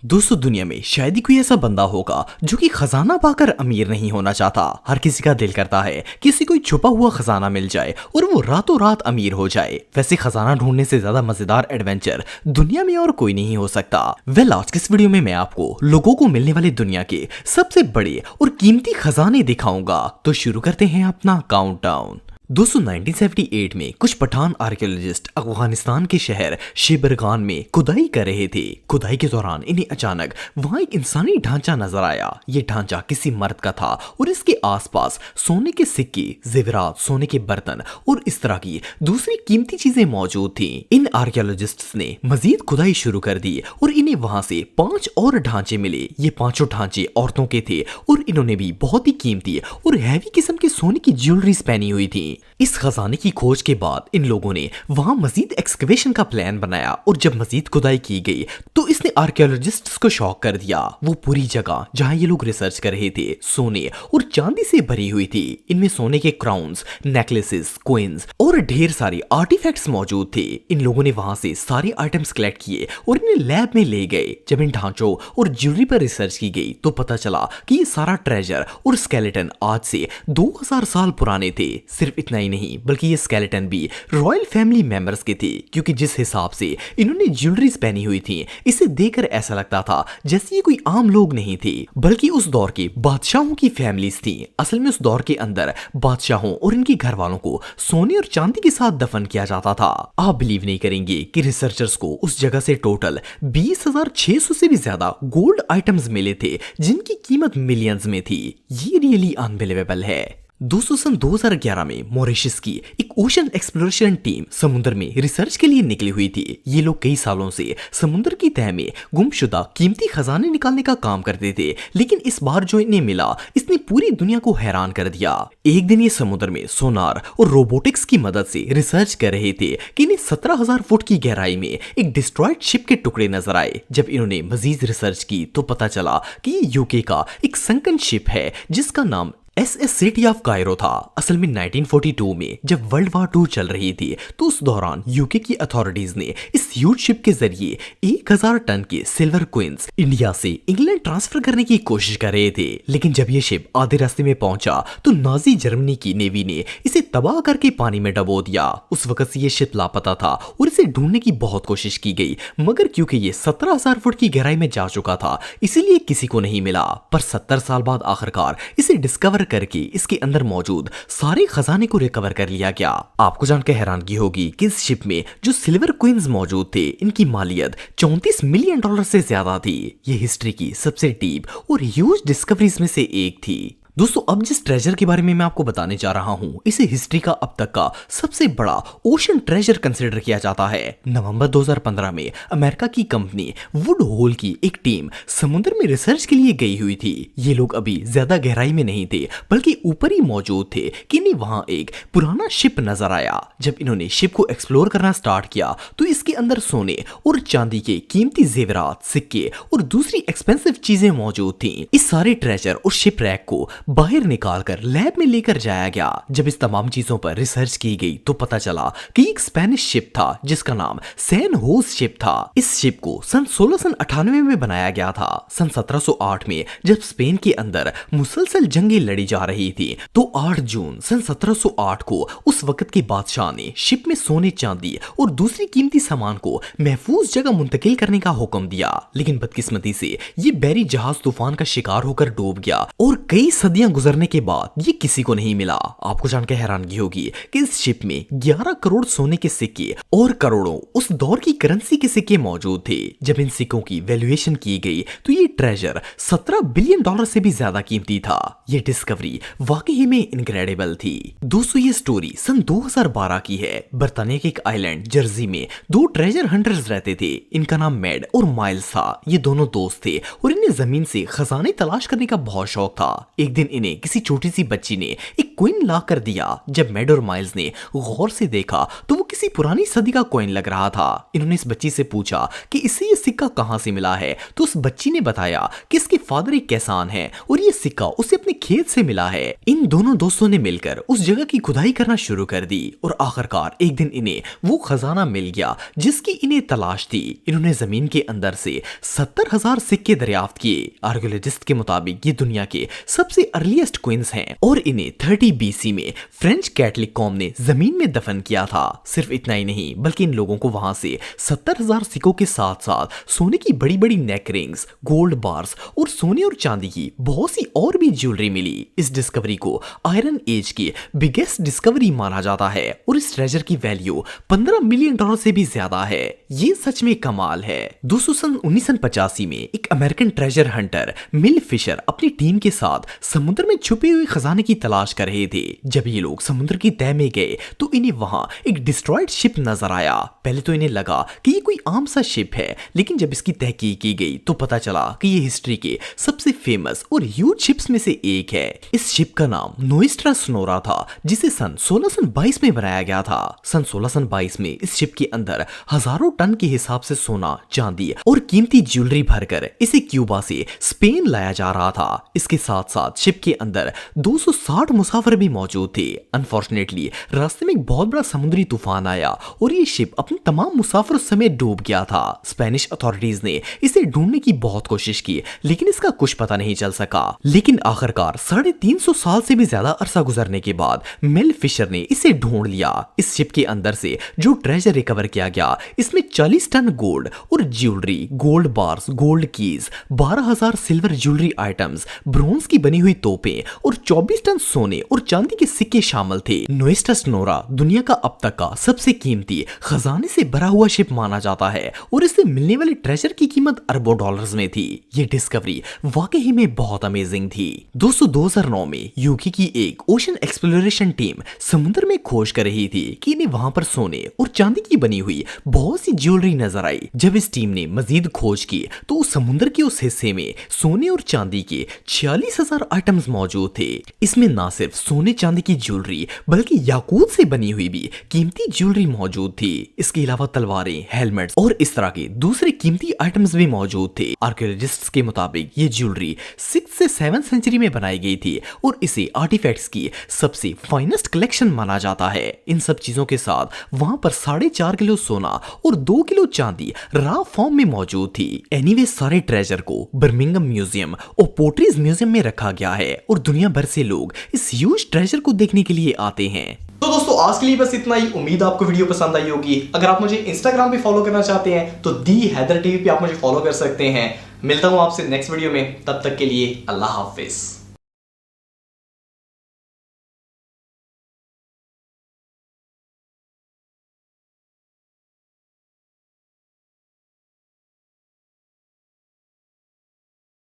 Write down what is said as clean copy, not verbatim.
दोस्तों दुनिया में शायद ही कोई ऐसा बंदा होगा जो कि खजाना पाकर अमीर नहीं होना चाहता। हर किसी का दिल करता है कि किसी कोई छुपा हुआ खजाना मिल जाए और वो रातों रात अमीर हो जाए। वैसे खजाना ढूंढने से ज्यादा मजेदार एडवेंचर दुनिया में और कोई नहीं हो सकता। आज के इस वीडियो में मैं आपको लोगों को मिलने वाली दुनिया के सबसे बड़े और कीमती खजाने दिखाऊंगा। तो शुरू करते हैं अपना काउंटडाउन। दोस्तों 1978 में कुछ पठान आर्कियोलॉजिस्ट अफगानिस्तान के शहर शेबरगान में खुदाई कर रहे थे। खुदाई के दौरान इन्हें अचानक वहां एक इंसानी ढांचा नजर आया। ये ढांचा किसी मर्द का था और इसके आसपास सोने के सिक्के, जेवरात, सोने के बर्तन और इस तरह की दूसरी कीमती चीजें मौजूद थी। इन आर्कियोलॉजिस्ट्स ने मजीद खुदाई शुरू कर दी और इन्हें वहां से 5 और ढांचे मिले। ये पांचों ढांचे औरतों के थे और इन्होंने भी बहुत ही कीमती और हैवी किस्म के सोने की ज्वेलरीज पहनी हुई थी। इस खजाने की खोज के बाद इन लोगों ने वहां मजीद एक्सकवेशन का प्लान बनाया और जब मजीद खुदाई की गई तो इसने आर्कियोलॉजिस्ट्स को शॉक कर दिया। वो पूरी जगह जहां ये लोग रिसर्च कर रहे थे सोने और चांदी से भरी हुई थी। इनमें सोने के क्राउन्स, नेकलेसेस, कॉइन्स और ढेर सारे आर्टिफैक्ट्स मौजूद थे। इन लोगों ने वहां से सारे आइटम्स कलेक्ट किए और इन्हें लैब में ले गए। जब इन ढांचों और ज्वेलरी पर रिसर्च की गई तो पता चला कि ये सारा ट्रेजर और स्केलेटन आज से 2000 साल पुराने थे। सिर्फ इतना ही नहीं बल्कि ये स्केलेटन भी रॉयल फैमिली मेंबर्स के थे, क्योंकि जिस हिसाब से इन्होंने ज्वेलरीज पहनी हुई थी इसे देखकर ऐसा लगता था जैसे ये कोई आम लोग नहीं थे बल्कि उस दौर के बादशाहों की फैमिलीज थी। असल में उस दौर के अंदर बादशाहों और इनके घर वालों को सोने और चांदी के साथ दफन किया जाता था। आप बिलीव नहीं करेंगे कि रिसर्चर्स को उस जगह से टोटल 20,600 से भी ज्यादा गोल्ड आइटम्स मिले थे जिनकी कीमत मिलियंस में थी। ये रियली अनबिलीवेबल है। दोस्तों सन 2011 में मॉरिशस की एक ओशन एक्सप्लोरेशन टीम समुद्र में रिसर्च के लिए निकली हुई थी। ये लोग कई सालों से समुद्र की तह में गुमशुदा कीमती खजाने निकालने का काम करते थे, लेकिन इस बार जो इन्हें मिला इसने पूरी दुनिया को हैरान कर दिया। एक दिन ये समुद्र में सोनार और रोबोटिक्स की मदद से रिसर्च कर रहे थे कि इन्हें 17,000 फुट की गहराई में एक डिस्ट्रॉयड शिप के टुकड़े नजर आए। जब इन्होंने मजीद रिसर्च की तो पता चला कि ये यूके का एक संकन शिप है जिसका नाम SS सिटी ऑफ कायरो था। असल में 1942 में जब वर्ल्ड वॉर 2 चल रही थी तो उस दौरान यूके की अथॉरिटीज ने इस ह्यूज शिप के जरिए 1000 टन के सिल्वर कॉइन्स इंडिया से इंग्लैंड ट्रांसफर करने की कोशिश कर रहे थे। लेकिन जब ये शिप आधे रास्ते में पहुंचा तो नाजी जर्मनी की नेवी ने इसे तबाह करके पानी में डबो दिया। उस वक्त से ये शिप लापता था और इसे ढूंढने की बहुत कोशिश की गई, मगर क्योंकि ये 17,000 फुट की गहराई में जा चुका था इसीलिए किसी को नहीं मिला। पर 70 साल बाद आखिरकार इसे डिस्कवर करके इसके अंदर मौजूद सारे खजाने को रिकवर कर लिया गया। आपको जानकर हैरानगी होगी कि इस शिप में जो सिल्वर कॉइन्स मौजूद थे इनकी मालियत $34 मिलियन से ज्यादा थी। ये हिस्ट्री की सबसे डीप और ह्यूज डिस्कवरीज में से एक थी। दोस्तों अब जिस ट्रेजर के बारे में मैं आपको बताने जा रहा हूं इसे हिस्ट्री का अब तक का सबसे बड़ा ओशन ट्रेजर कंसीडर किया जाता है। नवंबर 2015 में अमेरिका की कंपनी वुड होल की एक टीम समुद्र में रिसर्च के लिए गई हुई थी। ये लोग अभी ज्यादा गहराई में नहीं थे बल्कि ऊपर ही मौजूद थे कि इन्हें वहां एक पुराना शिप नजर आया। जब इन्होंने शिप को एक्सप्लोर करना स्टार्ट किया तो इसके अंदर सोने और चांदी के कीमती जेवरात, सिक्के और दूसरी एक्सपेंसिव चीजें मौजूद थी। इस सारे ट्रेजर और शिप रैक को बाहर निकालकर लैब में लेकर जाया गया। जब इस तमाम चीजों पर रिसर्च की गई तो पता चला कि एक स्पेनिश शिप था जिसका नाम सैन होस शिप था। इस शिप को सन 1698 में बनाया गया था। सन 1708 में जब स्पेन के अंदर मुसलसल जंगें लड़ी जा रही थी तो 8 जून सन 1708 को उस वक्त के बादशाह ने शिप में सोने, चांदी और दूसरी कीमती सामान को महफूज जगह मुंतकिल करने का हुक्म दिया। लेकिन बदकिस्मती से ये बैरी जहाज तूफान का शिकार होकर डूब गया और कई सदियां गुजरने के बाद ये किसी को नहीं मिला। आपको जानकर हैरानगी होगी कि इस शिप में 11 करोड़ सोने के सिक्के और करोड़ों उस दौर की करेंसी के सिक्के मौजूद थे। जब इन सिक्कों की वैल्यूएशन की गई तो ये ट्रेजर $17 बिलियन से भी ज्यादा कीमती था। ये डिस्कवरी वाकई में इनक्रेडिबल थी। दोस्तों ये स्टोरी सन 2012 की है। बर्तानिया के एक आइलैंड जर्सी में 2 ट्रेजर हंटर्स रहते थे। इनका नाम मैड और माइल्स था। ये दोनों दोस्त थे और इन्हें जमीन से खजाने तलाश करने का बहुत शौक था। एक दिन इन्हें किसी छोटी सी बच्ची ने एक कॉइन ला कर दिया। जब मैड और माइल्स ने गौर से देखा तो वो किसी पुरानी सदी का कॉइन लग रहा था। इन्होंने इस बच्ची से पूछा कि इसे ये सिक्का कहां से मिला है, तो उस बच्ची ने बताया कि इसके फादर एक किसान है और ये सिक्का उसे अपने खेत से मिला है। इन दोनों दोस्तों ने मिलकर उस जगह की खुदाई करना शुरू कर दी और आखिरकार एक दिन इन्हें वो खजाना मिल गया जिसकी इन्हें तलाश थी। इन्होंने जमीन के अंदर से 70,000 सिक्के दरियाफ्त किए। आर्कियोलॉजिस्ट के मुताबिक ये दुनिया के सबसे अर्लीस्ट क्वींस हैं और इन्हें 30 BC में फ्रेंच कैथलिक कौम ने जमीन में दफन किया था। सिर्फ इतना ही नहीं बल्कि इन लोगों को वहां से 70,000 सिक्कों के साथ साथ सोने की बड़ी बड़ी नेक रिंग्स, गोल्ड बार्स और सोने और चांदी की बहुत सी और भी ज्वेलरी मिली। इस डिस्कवरी को आयरन एज की बिगेस्ट डिस्कवरी माना जाता है और इस ट्रेजर की वैल्यू $15 मिलियन से भी ज्यादा है। ये सच में कमाल है। दोस्तों सन 1985 में एक अमेरिकन ट्रेजर हंटर मिल फिशर अपनी टीम के साथ समुद्र में छुपे हुए खजाने की तलाश कर रहे थे। जब ये लोग समुद्र की तह में गए तो इन्हें वहां एक डिस्ट्रॉयड शिप नजर आया। पहले तो इन्हें लगा कि ये कोई आम सा शिप है, लेकिन जब इसकी तहकीक की गई तो पता चला कि ये हिस्ट्री के सबसे फेमस और ह्यूज शिप्स में से एक है। इस शिप का नाम नोएस्ट्रा सोनोरा था, जिसे सन 1622 में बनाया गया था। सन 1622 में इस शिप के अंदर हजारों टन के हिसाब से सोना, चांदी और कीमती ज्वेलरी भरकर इसे क्यूबा से स्पेन लाया जा रहा था। इसके साथ साथ शिप के अंदर 260 मुसाफिर भी मौजूद थे। अनफॉर्चुनेटली रास्ते में एक बहुत बड़ा समुद्री तूफान आया और ये शिप अपने तमाम मुसाफिरों समेत डूब गया था। स्पेनिश अथॉरिटीज ने इसे ढूंढने की बहुत कोशिश की, लेकिन इसका कुछ पता नहीं चल सका। लेकिन आखिरकार 350 साल से भी ज्यादा अरसा गुजरने के बाद मिल फिशर ने इसे ढूंढ लिया। इस शिप के अंदर से जो ट्रेजर रिकवर किया गया, इसमें 40 टन गोल्ड और jewellery, gold bars, gold keys, 12,000 silver jewellery items, bronze की बनी हुई तोपें और 24 टन सोने और चांदी के सिक्के शामिल थे। नोएस्ट्रा सोनोरा दुनिया का अब तक का सबसे कीमती खजाने से भरा हुआ शिप माना जाता है और इससे मिलने वाले ट्रेजर की कीमत अरबों डॉलर्स में थी। ये डिस्कवरी वाकई में बहुत अमेजिंग थी। दोस्तों 2009 में यूके की एक ओशन एक्सप्लोरेशन टीम समुद्र में खोज कर रही थी कि इन्हें वहां पर सोने और चांदी की बनी हुई बहुत सी ज्वेलरी नजर आई। जब इस टीम ने मजीद खोज की तो उस समुद्र के उस हिस्से में सोने और चांदी के 46,000 आइटम्स मौजूद थे। इसमें ना सिर्फ सोने चांदी की ज्वेलरी बल्कि याकूत से बनी हुई भी कीमती ज्वेलरी मौजूद थी। इसके अलावा तलवारें, हेलमेट्स और इस तरह के दूसरे कीमती आइटम्स भी मौजूद थे। आर्कियोलॉजिस्ट्स के मुताबिक ये ज्वेलरी 6 से 7 सेंचुरी में बनाई गई थी और इसे आर्टिफैक्ट्स की सबसे फाइनेस्ट कलेक्शन माना जाता है। इन सब चीजों के साथ वहां पर 4.5 किलो सोना और 2 किलो चांदी रॉ फॉर्म में मौजूद थी। एनीवे सारे ट्रेजर को बर्मिंघम म्यूजियम और पोर्ट्रीज म्यूजियम में रखा गया है और दुनिया भर से लोग इस ह्यूज ट्रेजर को देखने के लिए आते हैं। तो दोस्तों आज के लिए बस इतना ही। उम्मीद आपको वीडियो पसंद आई होगी। अगर आप मुझे इंस्टाग्राम पे फॉलो करना चाहते हैं तो दी हैदर टीवी पे आप मुझे फॉलो कर सकते हैं। मिलता हूं आपसे नेक्स्ट वीडियो में, तब तक के लिए अल्लाह हाफिज।